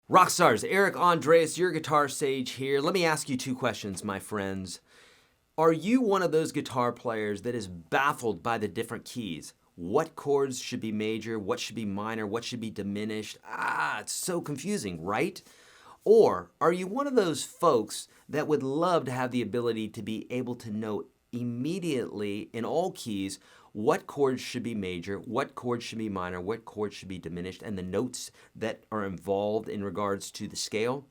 Rockstars, Eric Andreas, your guitar sage here. Let me ask you two questions, my friends. Are you one of those guitar players that is baffled by the different keys? What chords should be major? What should be minor? What should be diminished? It's so confusing, right? Or are you one of those folks that would love to have the ability to be able to know immediately in all keys what chords should be major, what chords should be minor, what chords should be diminished, and the notes that are involved in regards to the scale?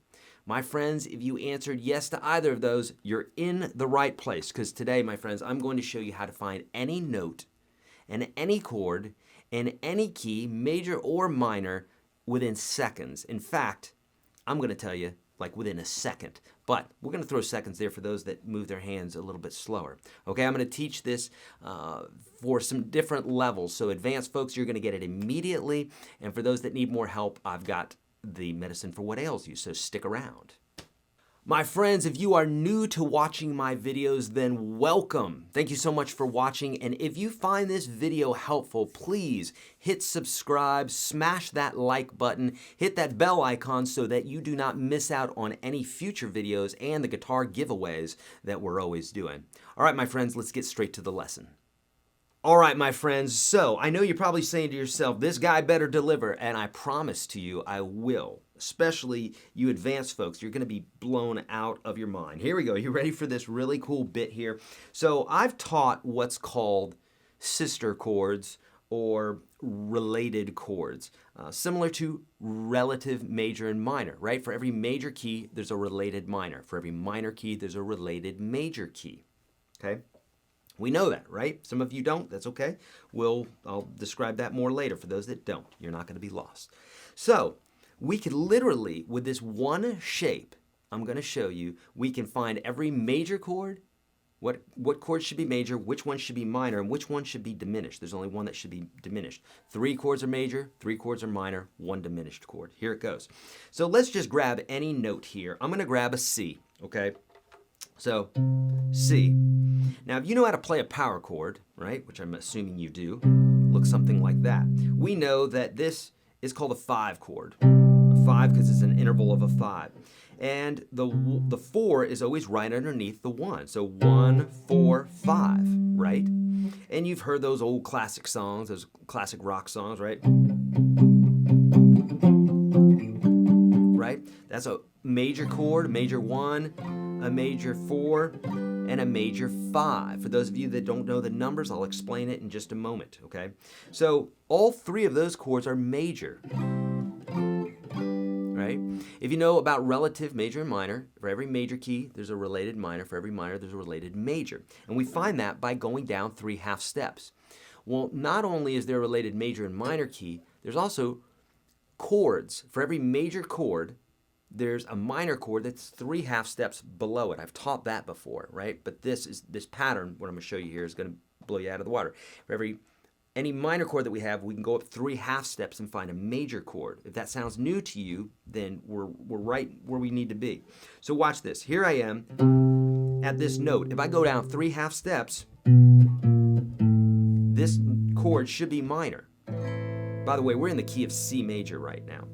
My friends, if you answered yes to either of those, you're in the right place, because today, my friends, I'm going to show you how to find any note and any chord in any key, major or minor, within seconds. In fact, I'm going to tell you, like within a second. But we're going to throw seconds there for those that move their hands a little bit slower. Okay, I'm going to teach this for some different levels. So advanced folks, you're going to get it immediately. And for those that need more help, I've got the medicine for what ails you. So stick around. My friends, if you are new to watching my videos, then welcome. Thank you so much for watching. And if you find this video helpful, please hit subscribe, smash that like button, hit that bell icon so that you do not miss out on any future videos and the guitar giveaways that we're always doing. All right, my friends, let's get straight to the lesson. All right, my friends, so I know you're probably saying to yourself, this guy better deliver, and I promise to you I will. Especially you advanced folks, you're going to be blown out of your mind. Here we go. You ready for this really cool bit here? So I've taught what's called sister chords or related chords, similar to relative major and minor, right? For every major key, there's a related minor. For every minor key, there's a related major key, okay? We know that, right? Some of you don't. That's okay. I'll describe that more later for those that don't. You're not going to be lost. So we can literally, with this one shape, I'm going to show you, we can find every major chord, what chords should be major, which one should be minor, and which one should be diminished. There's only one that should be diminished. 3 chords are major, 3 chords are minor, 1 diminished chord. Here it goes. So let's just grab any note here. I'm going to grab a C, okay? So C. Now, if you know how to play a power chord, right, which I'm assuming you do, looks something like that. We know that this is called a 5 chord. A 5 because it's an interval of a 5. And the 4 is always right underneath the 1. So 1, 4, 5, right? And you've heard those old classic songs, those classic rock songs, right? Right? That's a major chord, major 1, a major 4, and a major 5. For those of you that don't know the numbers, I'll explain it in just a moment, okay? So all 3 of those chords are major, right? If you know about relative major and minor, for every major key, there's a related minor. For every minor, there's a related major. And we find that by going down 3 half steps. Well, not only is there a related major and minor key, there's also chords. For every major chord, there's a minor chord that's 3 half steps below it. I've taught that before, right? But this pattern, what I'm going to show you here, is going to blow you out of the water. For any minor chord that we have, we can go up 3 half steps and find a major chord. If that sounds new to you, then we're right where we need to be. So watch this. Here I am at this note. If I go down 3 half steps, this chord should be minor. By the way, we're in the key of C major right now.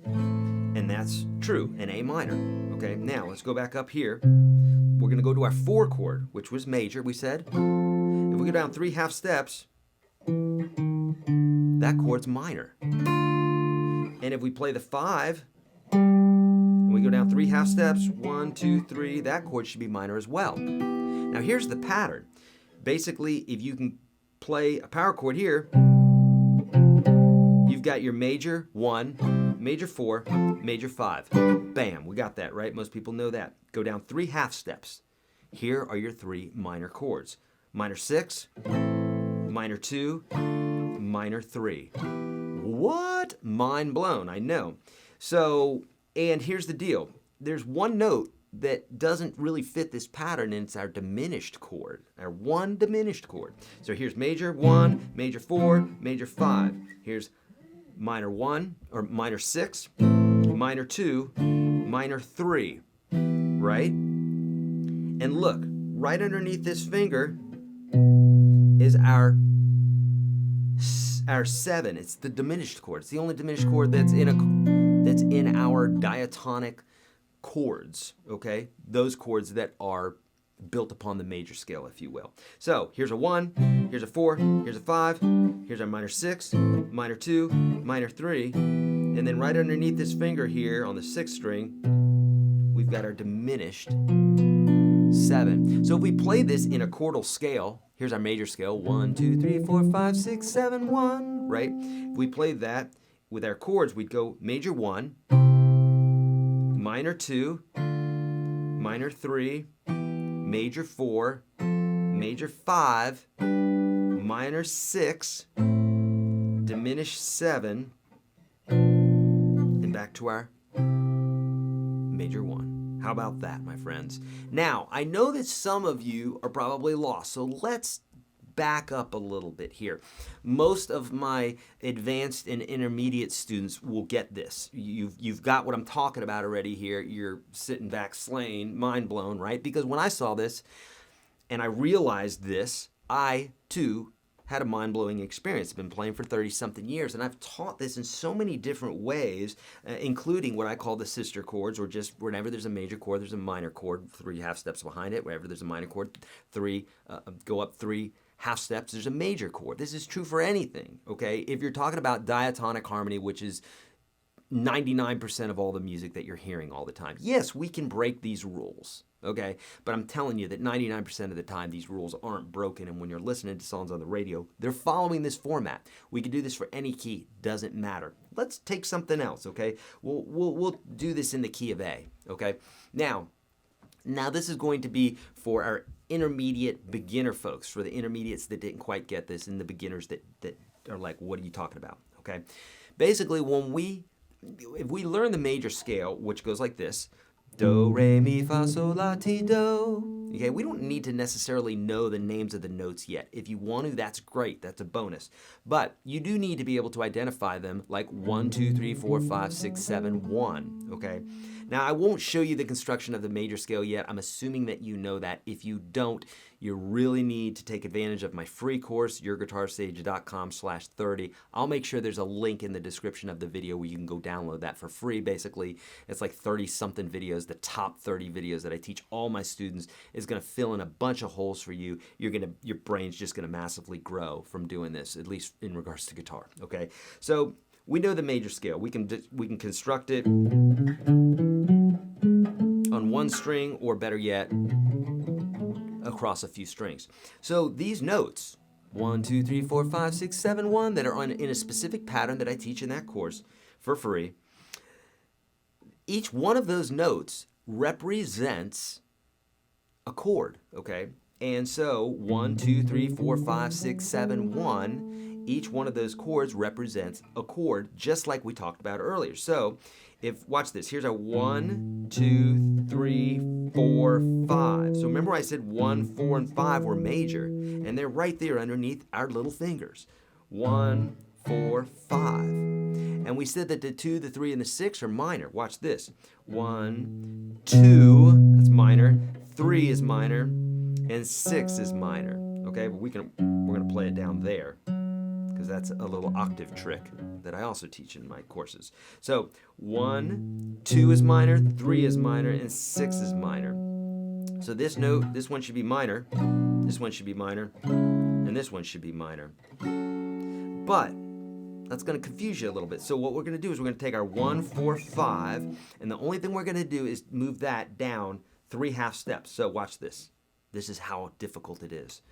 And that's true, an A minor. Okay, now let's go back up here. We're going to go to our 4 chord, which was major, we said. If we go down 3 half steps, that chord's minor. And if we play the 5, and we go down 3 half steps, 1, 2, 3, that chord should be minor as well. Now here's the pattern. Basically, if you can play a power chord here, you've got your major 1, major 4, major 5. Bam, we got that, right? Most people know that. Go down 3 half steps. Here are your 3 minor chords. Minor 6, minor 2, minor 3. What? Mind blown, I know. So, and here's the deal. There's one note that doesn't really fit this pattern, and it's our diminished chord, our 1 diminished chord. So here's major 1, major 4, major 5. Here's minor 1, or minor 6, minor 2, minor 3, right? And look, right underneath this finger is our 7. It's the diminished chord. It's the only diminished chord that's that's in our diatonic chords, okay? Those chords that are built upon the major scale, if you will. So here's a 1, here's a 4, here's a 5, here's our minor 6, minor 2, minor 3, and then right underneath this finger here on the 6th string, we've got our diminished 7. So if we play this in a chordal scale, here's our major scale, 1, 2, 3, 4, 5, 6, 7, 1, right? If we play that with our chords, we'd go major 1, minor 2, minor 3, major 4, major 5, minor 6, diminished 7, and back to our major 1. How about that, my friends? Now, I know that some of you are probably lost, so let's back up a little bit here. Most of my advanced and intermediate students will get this. You've got what I'm talking about already here. You're sitting back slain, mind blown, right? Because when I saw this and I realized this, I too had a mind-blowing experience. I've been playing for 30-something years, and I've taught this in so many different ways, including what I call the sister chords, or just whenever there's a major chord, there's a minor chord, 3 half steps behind it. Whenever there's a minor chord, go up 3 half steps, there's a major chord. This is true for anything, okay? If you're talking about diatonic harmony, which is 99% of all the music that you're hearing all the time, yes, we can break these rules, okay? But I'm telling you that 99% of the time, these rules aren't broken, and when you're listening to songs on the radio, they're following this format. We can do this for any key, doesn't matter. Let's take something else, okay? We'll do this in the key of A, okay? Now this is going to be for our intermediate beginner folks, for the intermediates that didn't quite get this, and the beginners that are like, what are you talking about, okay? Basically, if we learn the major scale, which goes like this, do, re, mi, fa, sol, la, ti, do. Okay, we don't need to necessarily know the names of the notes yet. If you want to, that's great. That's a bonus. But you do need to be able to identify them like 1, 2, 3, 4, 5, 6, 7, 1. Okay. Now, I won't show you the construction of the major scale yet. I'm assuming that you know that. If you don't, you really need to take advantage of my free course, YourGuitarSage.com/30. I'll make sure there's a link in the description of the video where you can go download that for free. Basically, it's like 30-something videos. The top 30 videos that I teach all my students is going to fill in a bunch of holes for you. Your brain's just going to massively grow from doing this, at least in regards to guitar. Okay, so we know the major scale. We can construct it on one string, or better yet, across a few strings. So these notes, 1, 2, 3, 4, 5, 6, 7, 1, that are in a specific pattern that I teach in that course for free, each one of those notes represents a chord, okay? And so 1, 2, 3, 4, 5, 6, 7, 1, each one of those chords represents a chord, just like we talked about earlier. So watch this, here's a 1, 2, 3, 4, 5. So remember I said 1, 4, and 5 were major, and they're right there underneath our little fingers. 1, 4, 5. And we said that the 2, the 3, and the 6 are minor. Watch this. 1, 2, that's minor. 3 is minor, and 6 is minor. Okay, but we're gonna play it down there, because that's a little octave trick that I also teach in my courses. So 1, 2 is minor, 3 is minor, and 6 is minor. So this note, this one should be minor, this one should be minor, and this one should be minor. But that's going to confuse you a little bit. So what we're going to do is we're going to take our 1, 4, 5, and the only thing we're going to do is move that down 3 half steps. So watch this. This is how difficult it is.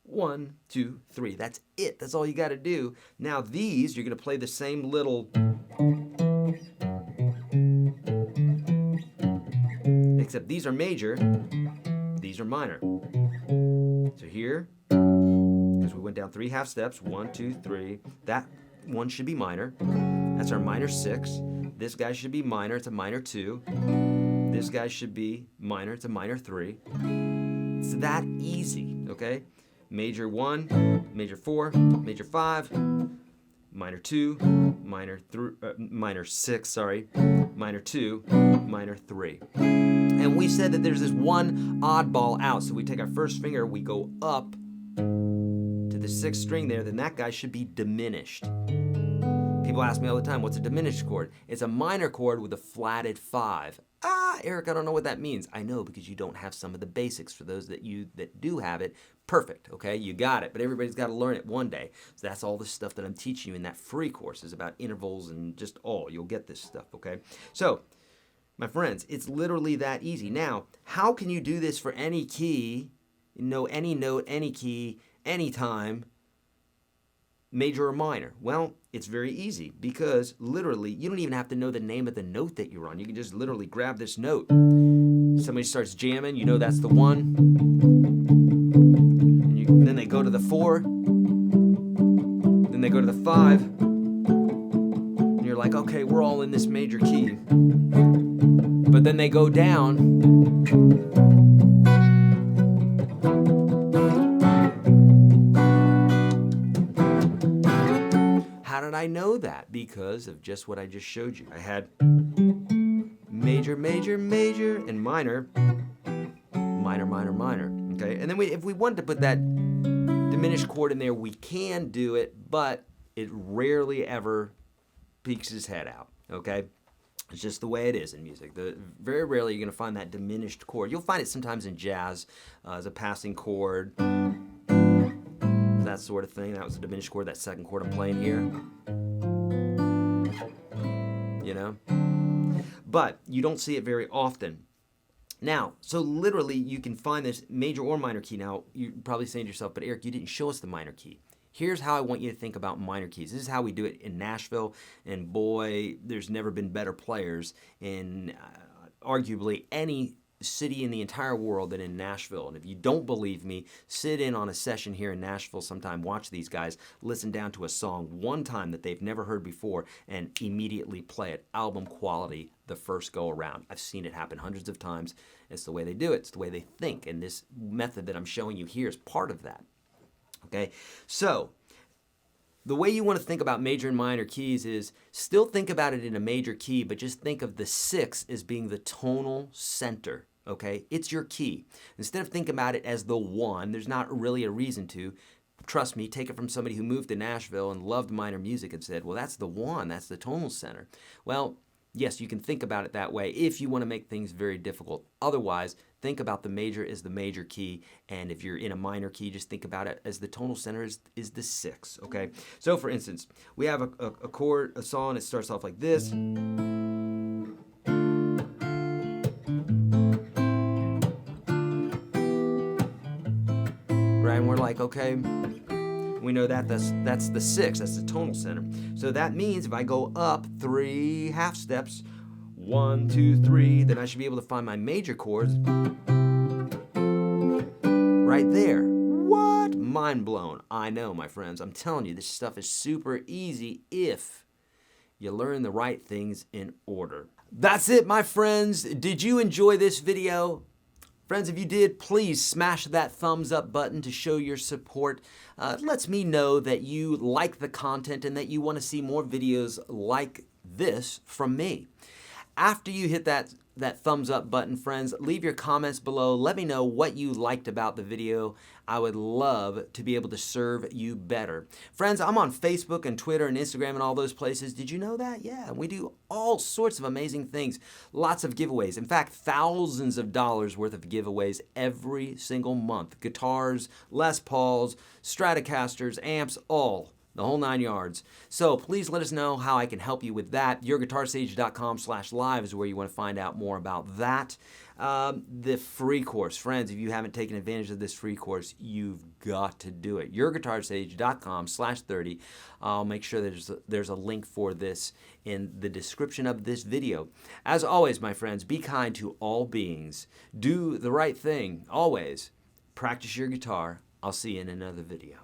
1, 2, 3. That's it. That's all you got to do. Now these, you're going to play the same little, except these are major, these are minor. So here, because we went down 3 half steps, 1, 2, 3, that one should be minor. That's our minor 6. This guy should be minor, it's a minor 2. This guy should be minor, it's a minor 3. It's that easy, okay? Major 1, major 4, major 5, minor 2, minor 6, sorry, minor 2, minor 3. And we said that there's this one oddball out. So we take our first finger, we go up to the 6th string there, then that guy should be diminished. People People ask me all the time, what's a diminished chord? It's a minor chord with a flatted 5. Eric, I don't know what that means. I know, because you don't have some of the basics. For those that do have it, perfect, okay? You got it, but everybody's got to learn it one day. So that's all the stuff that I'm teaching you in that free course is about intervals and just all. You'll get this stuff, okay? So, my friends, it's literally that easy. Now, how can you do this for any key, any note, any key, anytime, major or minor? Well, it's very easy, because literally you don't even have to know the name of the note that you're on. You can just literally grab this note. Somebody starts jamming, you know that's the 1. And then they go to the 4. Then they go to the 5. And you're like, okay, we're all in this major key. But then they go down. How did I know that? Because of just what I just showed you. I had major, major, major, and minor, minor, minor, minor. Okay, and then if we wanted to put that diminished chord in there, we can do it, but it rarely ever peeks his head out. Okay, it's just the way it is in music. Very rarely you're going to find that diminished chord. You'll find it sometimes in jazz as a passing chord. That sort of thing. That was a diminished chord, that second chord I'm playing here. You know? But you don't see it very often. Now, so literally you can find this major or minor key. Now, you're probably saying to yourself, but Eric, you didn't show us the minor key. Here's how I want you to think about minor keys. This is how we do it in Nashville, and boy, there's never been better players in arguably any city in the entire world than in Nashville. And if you don't believe me, sit in on a session here in Nashville sometime, watch these guys, listen down to a song one time that they've never heard before, and immediately play it. Album quality the first go around. I've seen it happen hundreds of times. It's the way they do it. It's the way they think. And this method that I'm showing you here is part of that. Okay, so the way you want to think about major and minor keys is still think about it in a major key, but just think of the 6 as being the tonal center, okay? It's your key. Instead of thinking about it as the 1, there's not really a reason to. Trust me, take it from somebody who moved to Nashville and loved minor music and said, well, that's the 1, that's the tonal center. Well, yes, you can think about it that way if you want to make things very difficult. Otherwise, think about the major as the major key, and if you're in a minor key, just think about it as the tonal center is the 6, okay? So for instance, we have a chord, a song, it starts off like this. Right, and we're like, okay, we know that's the 6, that's the tonal center. So that means if I go up 3 half steps, 1, 2, 3, then I should be able to find my major chords right there. What? Mind blown. I know, my friends. I'm telling you, this stuff is super easy if you learn the right things in order. That's it, my friends. Did you enjoy this video? Friends, if you did, please smash that thumbs up button to show your support. It lets me know that you like the content and that you want to see more videos like this from me. After you hit that thumbs up button, friends, leave your comments below. Let me know what you liked about the video. I would love to be able to serve you better. Friends, I'm on Facebook and Twitter and Instagram and all those places. Did you know that? Yeah, we do all sorts of amazing things. Lots of giveaways. In fact, thousands of dollars worth of giveaways every single month. Guitars, Les Pauls, Stratocasters, amps, all. The whole 9 yards. So please let us know how I can help you with that. YourGuitarSage.com/live is where you want to find out more about that. The free course. Friends, if you haven't taken advantage of this free course, you've got to do it. YourGuitarSage.com/30. I'll make sure there's a link for this in the description of this video. As always, my friends, be kind to all beings. Do the right thing, always. Practice your guitar. I'll see you in another video.